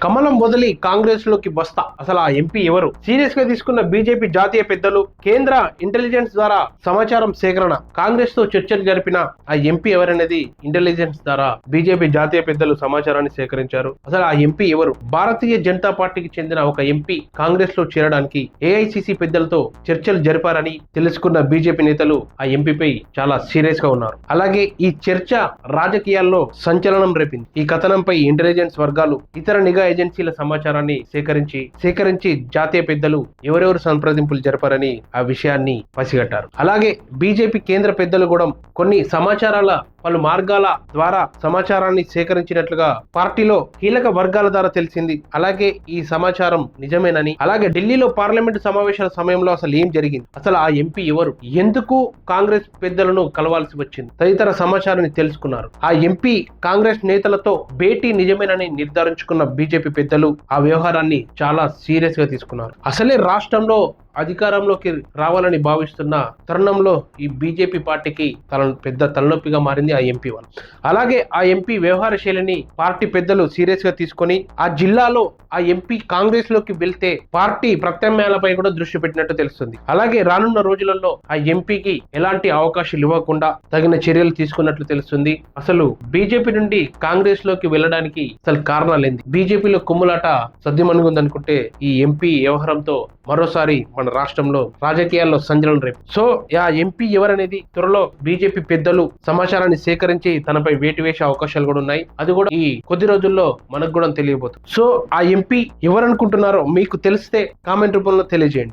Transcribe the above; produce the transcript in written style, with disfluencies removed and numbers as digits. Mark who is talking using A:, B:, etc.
A: కమలం వదిలి కాంగ్రెస్ లోకి బస్తా. అసలు ఆ ఎంపీ ఎవరు? సీరియస్ గా తీసుకున్న బీజేపీ జాతీయ పెద్దలు, కేంద్ర ఇంటెలిజెన్స్ ద్వారా సమాచారం సేకరణ, కాంగ్రెస్ తో చర్చలు జరిపిన ఆ ఎంపీ ఎవరనేది ఇంటెలిజెన్స్ ద్వారా బీజేపీ జాతీయ పెద్దలు సమాచారాన్ని సేకరించారు. అసలు ఆ ఎంపీ ఎవరు? భారతీయ జనతా పార్టీకి చెందిన ఒక ఎంపీ కాంగ్రెస్ లో చేరడానికి ఏఐసిసి పెద్దలతో చర్చలు జరిపారని తెలుసుకున్న బీజేపీ నేతలు ఆ ఎంపీపై చాలా సీరియస్ గా ఉన్నారు. అలాగే ఈ చర్చ రాజకీయాల్లో సంచలనం రేపింది. ఈ కథనంపై ఇంటెలిజెన్స్ వర్గాలు ఇతర నిఘా ఏజెన్సీల సమాచారాన్ని సేకరించి జాతీయ పెద్దలు ఎవరెవరు సంప్రదింపులు జరిపారని ఆ విషయాన్ని పసిగట్టారు. అలాగే బీజేపీ కేంద్ర పెద్దలు కూడా కొన్ని సమాచారాల పలు మార్గాల ద్వారా సమాచారాన్ని సేకరించినట్లుగా పార్టీలో కీలక వర్గాల ద్వారా తెలిసింది. అలాగే ఈ సమాచారం నిజమేనని, అలాగే ఢిల్లీలో పార్లమెంటు సమావేశాల సమయంలో అసలు ఏం జరిగింది, అసలు ఆ ఎంపీ ఎవరు, ఎందుకు కాంగ్రెస్ పెద్దలను కలవాల్సి వచ్చింది తదితర సమాచారాన్ని తెలుసుకున్నారు. ఆ ఎంపీ కాంగ్రెస్ నేతలతో భేటీ నిజమేనని నిర్ధారించుకున్న బీజేపీ పెద్దలు ఆ వ్యవహారాన్ని చాలా సీరియస్ గా తీసుకున్నారు. అసలే రాష్ట్రంలో అధికారంలోకి రావాలని భావిస్తున్న తరుణంలో ఈ బీజేపీ పార్టీకి పెద్ద తలనొప్పిగా మారింది ఆ ఎంపీ వల్ల. అలాగే ఆ ఎంపీ వ్యవహార శైలిని పార్టీ పెద్దలు సీరియస్ గా తీసుకొని ఆ జిల్లాలో ఆ ఎంపీ కాంగ్రెస్ లోకి వెళ్తే పార్టీ ప్రత్యామ్నాయాలపై కూడా దృష్టి పెట్టినట్టు తెలుస్తుంది. అలాగే రానున్న రోజులలో ఆ ఎంపీకి ఎలాంటి అవకాశాలు ఇవ్వకుండా తగిన చర్యలు తీసుకున్నట్లు తెలుస్తుంది. అసలు బీజేపీ నుండి కాంగ్రెస్ లోకి వెళ్ళడానికి అసలు కారణాలు ఏంది? బీజేపీలో కుమ్ములాట సద్దిమణుగుందనుకుంటే ఈ ఎంపీ వ్యవహారంతో మరోసారి మన రాష్ట్రంలో రాజకీయాల్లో సంచలనం రేపు. సో ఆ ఎంపీ ఎవరనేది త్వరలో బీజేపీ పెద్దలు సమాచారాన్ని సేకరించి తనపై వేటు వేసే అవకాశాలు కూడా ఉన్నాయి. అది కూడా ఈ కొద్ది రోజుల్లో మనకు కూడా తెలియబోతుంది. సో ఆ ఎంపీ ఎవరనుకుంటున్నారో మీకు తెలిస్తే కామెంట్ రూపంలో తెలియజేయండి.